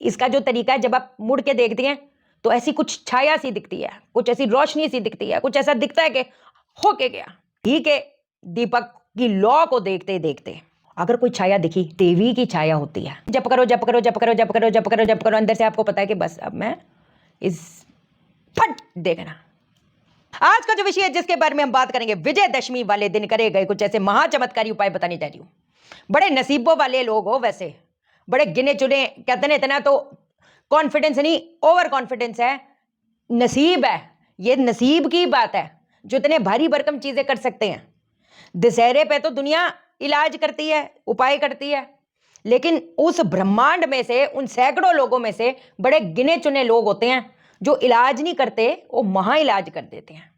इसका जो तरीका है, जब आप मुड़ के देखती हैं तो ऐसी कुछ छाया सी दिखती है, कुछ ऐसी रोशनी सी दिखती है, कुछ ऐसा दिखता है कि होके गया। ठीक है, दीपक की लौ को देखते देखते अगर कोई छाया दिखी, देवी की छाया होती है। जप करो जप करो जप करो जप करो जप करो जप करो, अंदर से आपको पता है कि बस अब मैं इस फट देखना। आज का जो विषय है जिसके बारे में हम बात करेंगे, विजयदशमी वाले दिन करे गए कुछ ऐसे महाचमत्कारी उपाय बताने जा रही हूं। बड़े नसीबों वाले लोग हो, वैसे बड़े गिने चुने, कहते हैं इतना तो कॉन्फिडेंस नहीं, ओवर कॉन्फिडेंस है, नसीब है, ये नसीब की बात है जो इतने भारी भरकम चीजें कर सकते हैं। दशहरे पे तो दुनिया इलाज करती है, उपाय करती है, लेकिन उस ब्रह्मांड में से, उन सैकड़ों लोगों में से बड़े गिने चुने लोग होते हैं जो इलाज नहीं करते, वो महा इलाज कर देते हैं।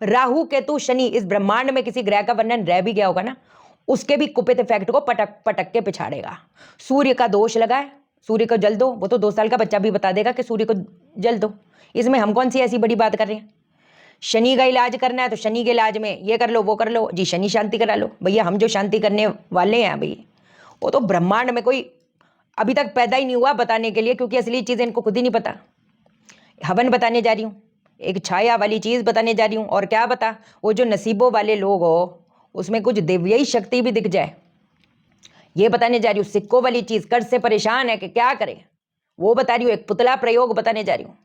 राहु केतु शनि, इस ब्रह्मांड में किसी ग्रह का वर्णन रह भी गया होगा ना, उसके भी कुपित इफेक्ट को पटक पटक के पिछाड़ेगा। सूर्य का दोष लगा है, सूर्य को जल दो, वो तो 2 साल का बच्चा भी बता देगा कि सूर्य को जल दो। इसमें हम कौन सी ऐसी बड़ी बात कर रहे हैं। शनि का इलाज करना है तो शनि के इलाज में ये कर लो वो कर लो जी, शनि शांति करा लो। भैया हम जो शांति करने वाले हैं भाई, वो तो ब्रह्मांड में कोई अभी तक पैदा ही नहीं हुआ बताने के लिए, क्योंकि असली चीज़ इनको खुद ही नहीं पता। हवन बताने जा रही हूँ, एक छाया वाली चीज़ बताने जा रही हूँ, और क्या बता, वो जो नसीबों वाले लोग हो उसमें कुछ देवीय शक्ति भी दिख जाए, ये बताने जा रही हूँ। सिक्कों वाली चीज़, कर्ज से परेशान है कि क्या करे, वो बता रही हूँ। एक पुतला प्रयोग बताने जा रही हूँ,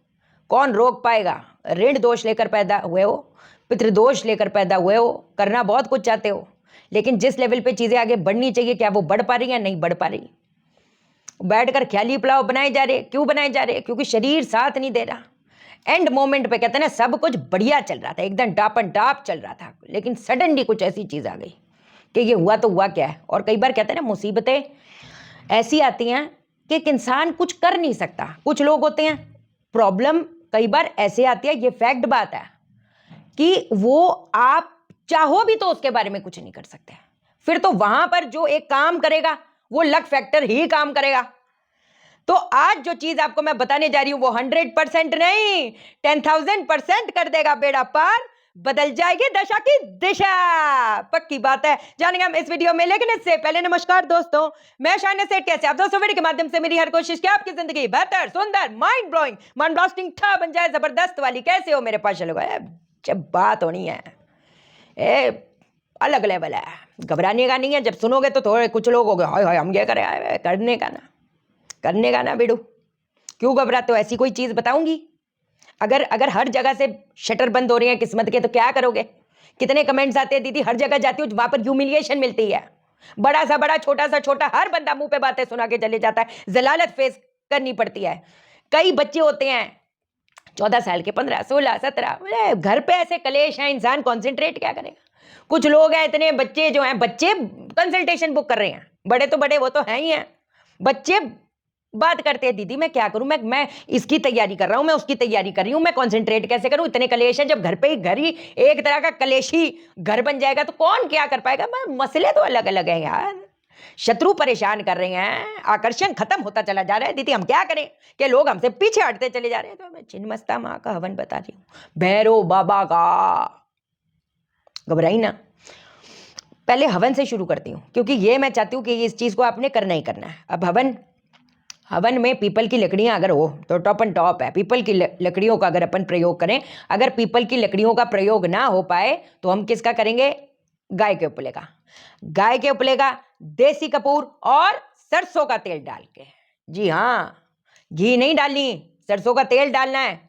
कौन रोक पाएगा। ऋण दोष लेकर पैदा हुए हो, पितृदोष लेकर पैदा हुए हो, करना बहुत कुछ चाहते हो, लेकिन जिस लेवल पे चीज़ें आगे बढ़नी चाहिए, क्या वो बढ़ पा रही है? नहीं बढ़ पा रही। बैठकर ख्याली पुलाव बनाए जा रहे। क्यों बनाए जा रहे? क्योंकि शरीर साथ नहीं दे रहा। एंड मोमेंट पे कहते हैं ना, सब कुछ बढ़िया चल रहा था, एकदम टापन टाप चल रहा था, लेकिन सडनली कुछ ऐसी चीज़ आ गई कि ये हुआ तो हुआ क्या है। और कई बार कहते हैं ना, मुसीबतें ऐसी आती हैं कि एक इंसान कुछ कर नहीं सकता। कुछ लोग होते हैं, प्रॉब्लम कई बार ऐसे आती है, ये फैक्ट बात है, कि वो आप चाहो भी तो उसके बारे में कुछ नहीं कर सकते। फिर तो वहां पर जो एक काम करेगा वो लक फैक्टर ही काम करेगा। तो आज जो चीज आपको मैं बताने जा रही हूं वो 100% नहीं, 10,000% कर देगा बेड़ा पार, बदल जाएगी दशा की दिशा, पक्की बात है। जानेंगे हम इस वीडियो में, लेकिन इससे पहले नमस्कार दोस्तों, मैं शाइना सेठ। कैसे आप दोस्तों? वीडियो के माध्यम से मेरी हर कोशिश कि आपकी जिंदगी बेहतर, सुंदर, माइंड ब्लोइंग, माइंड ब्लास्टिंग था बन जाए, जबरदस्त वाली। कैसे हो मेरे पास लोग? जब बात होनी है अलग लेवल है, घबराने का नहीं है। जब सुनोगे तो थोड़े कुछ लोग हो गए, हाय हाय हम ये करें, करने का ना बेडू, क्यों घबराते हो? ऐसी कोई चीज बताऊंगी। अगर हर जगह से शटर बंद हो रही है किस्मत के, तो क्या करोगे? कितने कमेंट्स आते हैं, दीदी हर जगह जाती हूँ वहां पर ह्यूमिलिएशन मिलती है। बड़ा सा बड़ा, छोटा सा छोटा, हर बंदा मुंह पे बातें सुना के चले जाता है, जलालत फेस करनी पड़ती है। कई बच्चे होते हैं 14 साल के, 15, 16, 17, घर पे ऐसे कलेश हैं, इंसान कॉन्सेंट्रेट क्या करेगा। कुछ लोग हैं इतने बच्चे जो हैं, बच्चे कंसल्टेशन बुक कर रहे हैं, बड़े तो बड़े वो तो हैं ही हैं, बच्चे बात करते हैं, दीदी मैं क्या करूं, मैं इसकी तैयारी कर रहा हूं, मैं उसकी तैयारी कर रही हूं, मैं कंसंट्रेट कैसे करूं, इतने कलेश हैं। जब घर पे ही घर ही एक तरह का कलेशी घर बन जाएगा तो कौन क्या कर पाएगा। मसले तो अलग अलग हैं यार, शत्रु परेशान कर रहे हैं, आकर्षण खत्म होता चला जा रहा है। दीदी हम क्या करें कि लोग हमसे पीछे हटते चले जा रहे हैं। तो मैं छिन्नमस्ता माँ का हवन बता रही हूँ, भैरव बाबा का। घबराई ना, पहले हवन से शुरू करती हूँ, क्योंकि ये मैं चाहती हूँ कि इस चीज को आपने करना ही करना है। अब हवन में पीपल की लकड़ियां अगर हो तो टॉप एंड टॉप है। पीपल की लकड़ियों का अगर अपन प्रयोग करें, अगर पीपल की लकड़ियों का प्रयोग ना हो पाए तो हम किसका करेंगे? गाय के उपले का। गाय के उपले का, देसी कपूर और सरसों का तेल डाल के। जी हाँ, घी नहीं डालनी, सरसों का तेल डालना है।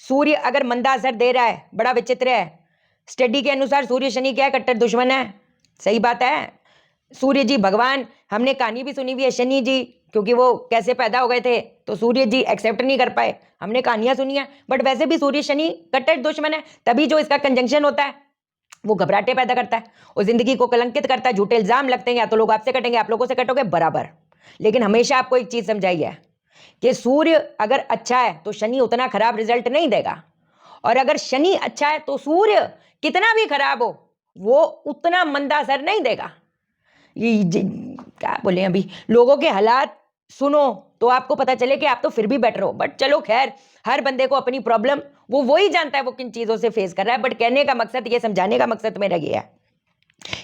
सूर्य अगर मंदा असर दे रहा है, बड़ा विचित्र है, स्टडी के अनुसार सूर्य शनि क्या है? कट्टर दुश्मन है। सही बात है। सूर्य जी भगवान, हमने कहानी भी सुनी हुई है शनि जी, क्योंकि वो कैसे पैदा हो गए थे तो सूर्य जी एक्सेप्ट नहीं कर पाए, हमने कहानियां सुनी है। बट वैसे भी सूर्य शनि कट्टर दुश्मन है, तभी जो इसका कंजंक्शन होता है वो घबराहटे पैदा करता है, वो जिंदगी को कलंकित करता है, झूठे इल्जाम लगते हैं, या तो लोग आपसे कटेंगे, आप लोगों से कटोगे बराबर। लेकिन हमेशा आपको एक चीज समझाई है कि सूर्य अगर अच्छा है तो शनि उतना खराब रिजल्ट नहीं देगा, और अगर शनि अच्छा है तो सूर्य कितना भी खराब हो वो उतना मंदा असर नहीं देगा। क्या बोले, अभी लोगों के हालात सुनो तो आपको पता चले कि आप तो फिर भी बेटर हो। बट चलो खैर, हर बंदे को अपनी प्रॉब्लम, वो वही जानता है वो किन चीजों से फेस कर रहा है। बट कहने का मकसद, ये समझाने का मकसद मेरा ये है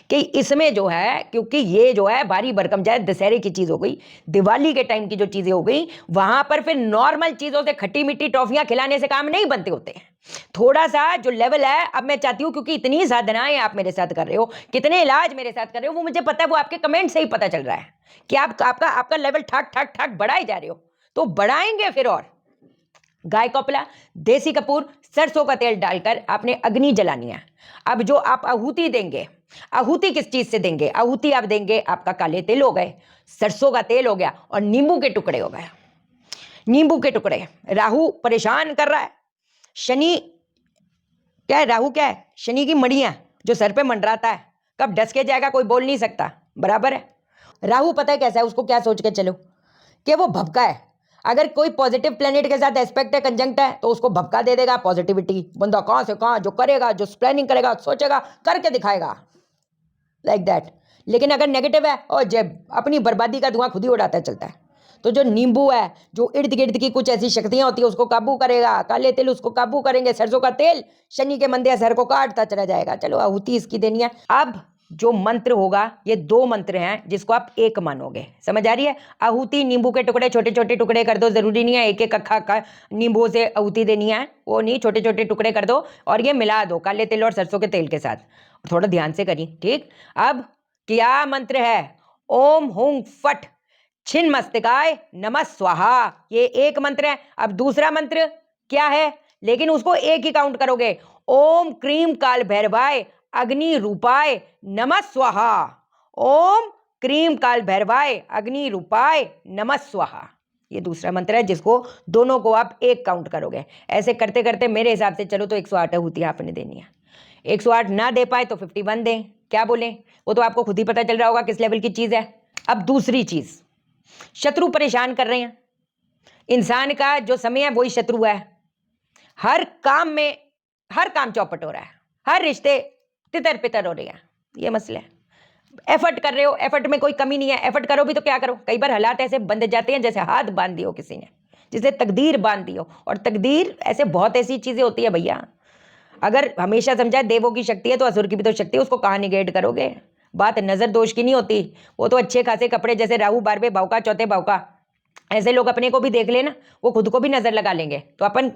कि इसमें जो है, क्योंकि ये जो है भारी भरकम जाए दशहरे की चीज हो गई, दिवाली के टाइम की जो चीजें हो गई, वहां पर फिर नॉर्मल चीजों से खट्टी मीठी टॉफियां खिलाने से काम नहीं बनते होते हैं। थोड़ा सा जो लेवल है, अब मैं चाहती हूं, क्योंकि इतनी साधनाएं आप मेरे साथ कर रहे हो, कितने इलाज मेरे साथ कर रहे हो, वो मुझे पता है, वो आपके कमेंट से ही पता चल रहा है कि आपका लेवल ठाक ठाक ठाक बढ़ाए जा रहे हो। तो बढ़ाएंगे फिर, और गाय कपड़ा, देसी कपूर, सरसों का तेल डालकर आपने अग्नि जलानी है। अब जो आप आहुति देंगे, आहुति किस चीज से देंगे? आहुति आप देंगे, आपका काले तिल हो गए, सरसों का तेल हो गया, और नींबू के टुकड़े हो गए। नींबू के टुकड़े। राहु परेशान कर रहा है, शनि क्या है, राहु क्या है, शनि की मड़ियां जो सर पे मंडराता है, कब डस के जाएगा कोई बोल नहीं सकता, बराबर है। राहु पता है कैसा है, उसको क्या सोच के चलो कि वो भपका है। अगर कोई पॉजिटिव प्लेनेट के साथ एस्पेक्ट है, कंजंक्ट है, तो उसको भपका दे देगा, पॉजिटिविटी। बंदा कहां से कहां जो करेगा, जो प्लानिंग करेगा, सोचेगा, करके दिखाएगा, लाइक दैट। लेकिन अगर नेगेटिव है, और जब अपनी बर्बादी का धुआं खुद ही उड़ाता चलता है। तो जो नींबू है, जो इर्द गिर्द की कुछ ऐसी शक्तियां होती है, उसको काबू करेगा। काले तिल उसको काबू करेंगे, सरसों का तेल शनि के मंदे असर को काटता चला जाएगा। चलो आहुति इसकी देनी है। अब जो मंत्र होगा, ये 2 मंत्र हैं जिसको आप एक मानोगे, समझ आ रही है? आहुति, नींबू के टुकड़े छोटे छोटे टुकड़े कर दो, जरूरी नहीं है एक एक अखा का नींबू से आहुति देनी है, वो नहीं, छोटे छोटे टुकड़े कर दो और ये मिला दो काले तिल और सरसों के तेल के साथ। थोड़ा ध्यान से करिए, ठीक। अब क्या मंत्र है? ओम हुं फट छिन्न मस्तिकाय नमः स्वाहा, ये एक मंत्र है। अब दूसरा मंत्र क्या है, लेकिन उसको एक ही काउंट करोगे। ओम क्रीम काल भैरवाय अग्नि रूपाय नमः स्वाहा। ओम क्रीम काल भैरवाय अग्नि रूपाय नमः स्वाहा, ये दूसरा मंत्र है, जिसको दोनों को आप एक काउंट करोगे। ऐसे करते करते मेरे हिसाब से चलो तो 108 आहुतियां आपने देनी है। 108 ना दे पाए तो 51 दें, क्या बोले, वो तो आपको खुद ही पता चल रहा होगा किस लेवल की चीज है। अब दूसरी चीज, शत्रु परेशान कर रहे हैं। इंसान का जो समय है वही शत्रु है। हर काम में, हर काम चौपट हो रहा है, हर रिश्ते तितर पितर हो रहे हैं, ये मसला है। एफर्ट कर रहे हो, एफर्ट में कोई कमी नहीं है, एफर्ट करो भी तो क्या करो, कई बार हालात ऐसे बंध जाते हैं जैसे हाथ बांध दियो किसी ने, जिसे तकदीर बांध दियो। और तकदीर ऐसे बहुत ऐसी चीजें होती है भैया, अगर हमेशा समझाए देवों की शक्ति है तो असुर की भी तो शक्ति है, उसको कहाँ निगेट करोगे। बात नजर दोष की नहीं होती, वो तो अच्छे खासे कपड़े, जैसे राहु 12वें भाव का 4थे भाव का, ऐसे लोग अपने को भी देख लेना, वो खुद को भी नजर लगा लेंगे, तो अपन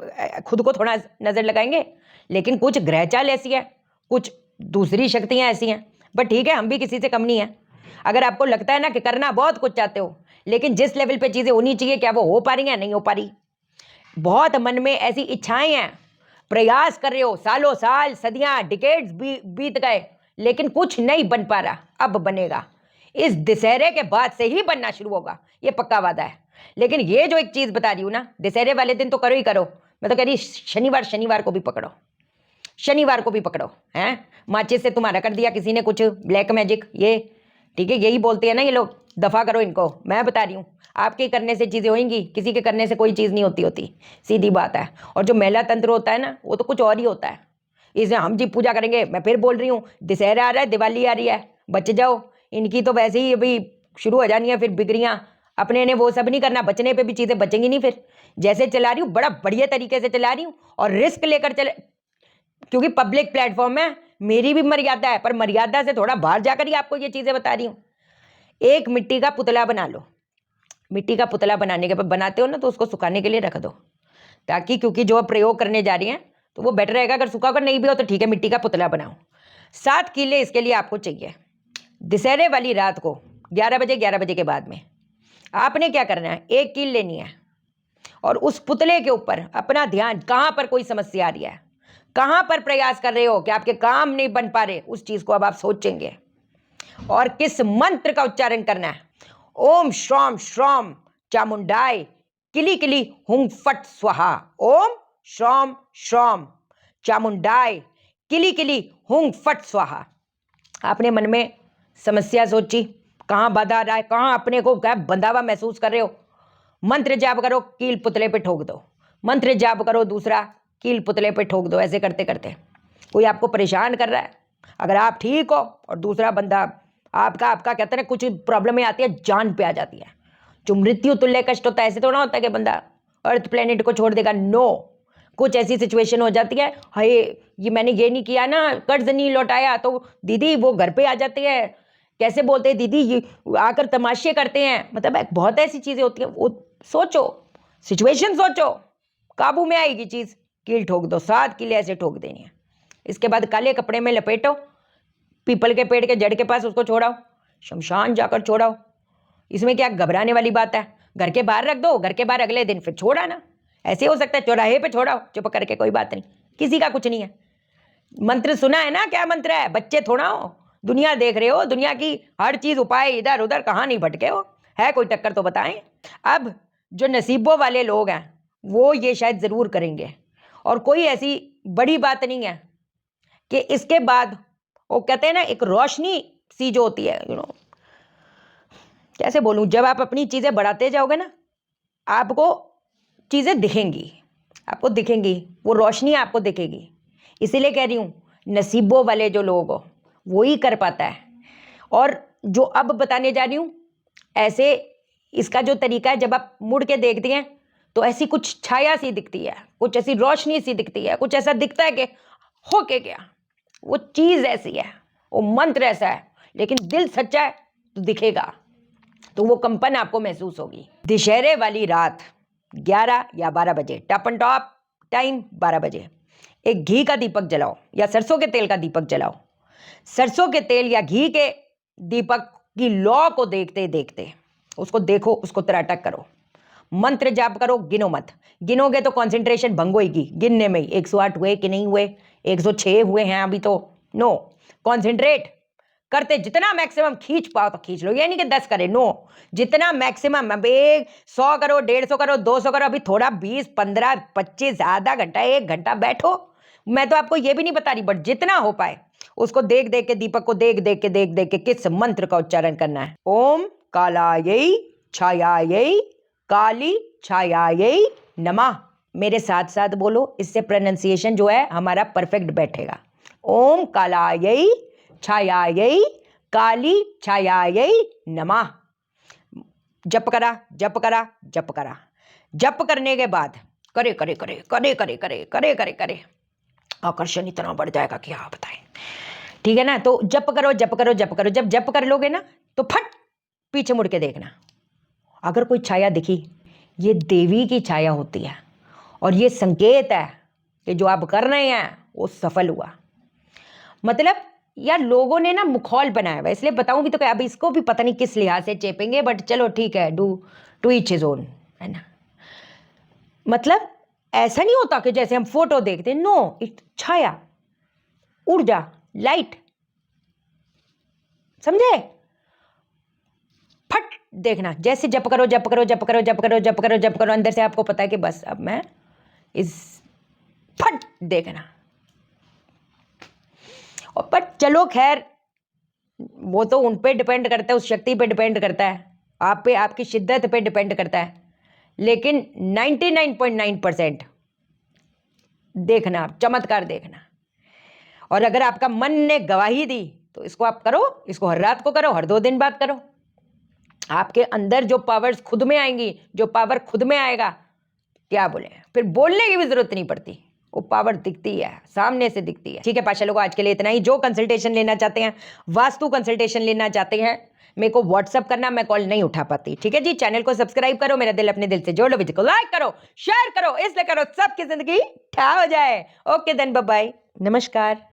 खुद को थोड़ा नजर लगाएंगे। लेकिन कुछ ग्रह चाल ऐसी है, कुछ दूसरी शक्तियां ऐसी हैं, बट ठीक है, हम भी किसी से कम नहीं है। अगर आपको लगता है ना कि करना बहुत कुछ चाहते हो, लेकिन जिस लेवल पे चीजें होनी चाहिए, क्या वो हो पा रही हैं? नहीं हो पा रही। बहुत मन में ऐसी इच्छाएं हैं, प्रयास कर रहे हो, सालों साल, सदियां, डिकेड्स बीत गए, लेकिन कुछ नहीं बन पा रहा। अब बनेगा, इस दशहरे के बाद से ही बनना शुरू होगा, ये पक्का वादा है। लेकिन ये जो एक चीज बता रही हूं ना, दशहरे वाले दिन तो करो ही करो, मैं तो कह रही शनिवार, शनिवार को भी पकड़ो, शनिवार को भी पकड़ो। हैं, माचिस से तुम्हारा कर दिया किसी ने कुछ ब्लैक मैजिक, ये ठीक है, यही बोलते हैं ना ये लोग, दफा करो इनको। मैं बता रही हूँ, आपके करने से चीजें होंगी, किसी के करने से कोई चीज नहीं होती, सीधी बात है। और जो महिला तंत्र होता है ना, वो तो कुछ और ही होता है। इसे हम जी पूजा करेंगे, मैं फिर बोल रही हूँ, दशहरा आ रहा है, दिवाली आ रही है, बच जाओ। इनकी तो वैसे ही अभी शुरू हो जानी है फिर बिक्रियां, अपने ने वो सब नहीं करना, बचने पे भी चीजें बचेंगी नहीं फिर। जैसे चला रही हूँ, बड़ा बढ़िया तरीके से चला रही हूँ, और रिस्क लेकर चले, क्योंकि पब्लिक प्लेटफॉर्म है, मेरी भी मर्यादा है, पर मर्यादा से थोड़ा बाहर जाकर ही आपको ये चीजें बता रही हूँ। एक मिट्टी का पुतला बना लो, मिट्टी का पुतला बनाने के बाद बनाते हो ना, तो उसको सुखाने के लिए रख दो, ताकि, क्योंकि जो प्रयोग करने जा रही हैं तो वो बेटर रहेगा। अगर सूखा अगर नहीं भी हो तो ठीक है, मिट्टी का पुतला बनाओ। 7 कीले इसके लिए आपको चाहिए। दशहरे वाली रात को 11 बजे के बाद में आपने क्या करना है, 1 कील लेनी है, और उस पुतले के ऊपर अपना ध्यान, कहां पर कोई समस्या आ रही है, कहां पर प्रयास कर रहे हो कि आपके काम नहीं बन पा रहे, उस चीज को अब आप सोचेंगे, और किस मंत्र का उच्चारण करना है। ओम श्रौम श्रौम चामुंडाय किली किली हुं फट स्वाहा। ओम श्रौम श्रौम चामुंडाय किली किली हुं फट स्वाहा। आपने मन में समस्या सोची, कहां बाधा आ रहा है, कहां अपने को क्या बंधा हुआ महसूस कर रहे हो, मंत्र जाप करो, कील पुतले पे ठोक दो, मंत्र जाप करो, दूसरा कील पुतले पे ठोक दो। ऐसे करते करते कोई आपको परेशान कर रहा है, अगर आप ठीक हो और दूसरा बंदा आपका आपका कहते हैं, कुछ प्रॉब्लमें आती है, जान पे आ जाती है, जो मृत्यु तुल्य कष्ट होता है, ऐसे थोड़ा होता है कि बंदा अर्थ प्लेनेट को छोड़ देगा। नो, कुछ ऐसी सिचुएशन हो जाती है, हाय ये मैंने ये नहीं किया ना, कर्ज नहीं लौटाया, तो दीदी वो घर पे आ जाती है, कैसे बोलते हैं दीदी, ये आकर तमाशे करते हैं। मतलब बहुत ऐसी चीजें होती हैं। वो सोचो, सिचुएशन सोचो, काबू में आएगी चीज, कील ठोक दो, 7 कीले ऐसे ठोक देनी है। इसके बाद काले कपड़े में लपेटो, पीपल के पेड़ के जड़ के पास उसको छोड़ाओ, शमशान जाकर छोड़ाओ। इसमें क्या घबराने वाली बात है? घर के बाहर रख दो, घर के बाहर अगले दिन फिर छोड़ा ना। ऐसे हो सकता है चौराहे पे छोड़ाओ चुप करके, कोई बात नहीं, किसी का कुछ नहीं है। मंत्र सुना है ना, क्या मंत्र है? बच्चे थोड़ा हो, दुनिया देख रहे हो, दुनिया की हर चीज उपाय इधर उधर, कहाँ नहीं भटके हो? है कोई टक्कर तो बताएं। अब जो नसीबों वाले लोग हैं वो ये शायद जरूर करेंगे, और कोई ऐसी बड़ी बात नहीं है कि इसके बाद वो कहते हैं ना, एक रोशनी सी जो होती है, कैसे बोलूं, जब आप अपनी चीजें बढ़ाते जाओगे ना, आपको चीजें दिखेंगी, आपको दिखेंगी, वो रोशनी आपको दिखेगी। इसीलिए कह रही हूं, नसीबों वाले जो लोग हो वो ही कर पाता है। और जो अब बताने जा रही हूं, ऐसे इसका जो तरीका है, जब आप मुड़ के देखती हैं तो ऐसी कुछ छाया सी दिखती है, कुछ ऐसी रोशनी सी दिखती है, कुछ ऐसा दिखता है कि हो के गया, वो चीज ऐसी है, वो मंत्र ऐसा है, लेकिन दिल सच्चा है तो दिखेगा, तो वो कंपन आपको महसूस होगी। दशहरे वाली रात 11 या 12 बजे, टॉप एंड टॉप टाइम 12 बजे, एक घी का दीपक जलाओ या सरसों के तेल का दीपक जलाओ। सरसों के तेल या घी के दीपक की लौ को देखते देखते उसको देखो, उसको तराटक करो, मंत्र जाप करो, गिनो मत। गिनोगे तो कंसंट्रेशन भंग होगी गिनने में। 108 हुए कि नहीं हुए, 106 हुए हैं अभी तो, नो, कॉन्सेंट्रेट करते, जितना मैक्सिमम खींच पाओ तो खींच लो, यानी कि 10 करे, नो, जितना मैक्सिमम। अब 100 करो, 150 करो, 200 करो, अभी थोड़ा 20, 15, 25, आधा घंटा, 1 घंटा बैठो। मैं तो आपको ये भी नहीं बता रही, बट जितना हो पाए उसको देख देख के, दीपक को देख देख के किस मंत्र का उच्चारण करना है। ओम कालायै छायायै काली छायायै नमः। मेरे साथ साथ बोलो, इससे प्रोनाउंसिएशन जो है हमारा परफेक्ट बैठेगा। ओम कालायै छायायै काली छायायै नमः। जप करा, जप करा, जप करा। जप करने के बाद करे करे करे करे करे करे करे करे करे, आकर्षण इतना बढ़ जाएगा कि आप बताएं। ठीक है ना? तो जप करो, जप करो, जप करो। जब जप कर लोगे ना तो फट पीछे मुड़ के देखना, अगर कोई छाया दिखी, ये देवी की छाया होती है, और ये संकेत है कि जो आप कर रहे हैं वो सफल हुआ। मतलब यार, लोगों ने ना मुखौल बनाया हुआ, इसलिए बताऊं भी तो क्या, अब इसको भी पता नहीं किस लिहाज से चेपेंगे, बट चलो ठीक है, do to each his own, है ना। मतलब ऐसा नहीं होता कि जैसे हम फोटो देखते, नो, इट छाया, ऊर्जा, लाइट, समझे? फट देखना, जैसे जप करो, जप करो, जप करो, जप करो, जप करो, जप करो, अंदर से आपको पता है कि बस अब मैं इस, फट देखना। और पर चलो खैर, वो तो उन पे डिपेंड करता है, उस शक्ति पे डिपेंड करता है, आप पे, आपकी शिद्दत पे डिपेंड करता है, लेकिन 99.9% देखना, चमत्कार देखना। और अगर आपका मन ने गवाही दी तो इसको आप करो, इसको हर रात को करो, हर 2 दिन बाद करो। आपके अंदर जो पावर्स खुद में आएंगी, जो पावर खुद में आएगा, क्या बोले, फिर बोलने की भी जरूरत नहीं पड़ती, वो पावर दिखती है, सामने से दिखती है। ठीक है पाशा लोगों, आज के लिए इतना ही। जो कंसल्टेशन लेना चाहते हैं, वास्तु कंसल्टेशन लेना चाहते हैं, मेरे को व्हाट्सअप करना, मैं कॉल नहीं उठा पाती। ठीक है जी, चैनल को सब्सक्राइब करो, मेरा दिल अपने दिल से जोड़ लो, वीडियो को लाइक करो, शेयर करो, इसलिए करो सबकी जिंदगी ठा हो जाए। ओके देन, बाय बाय, नमस्कार।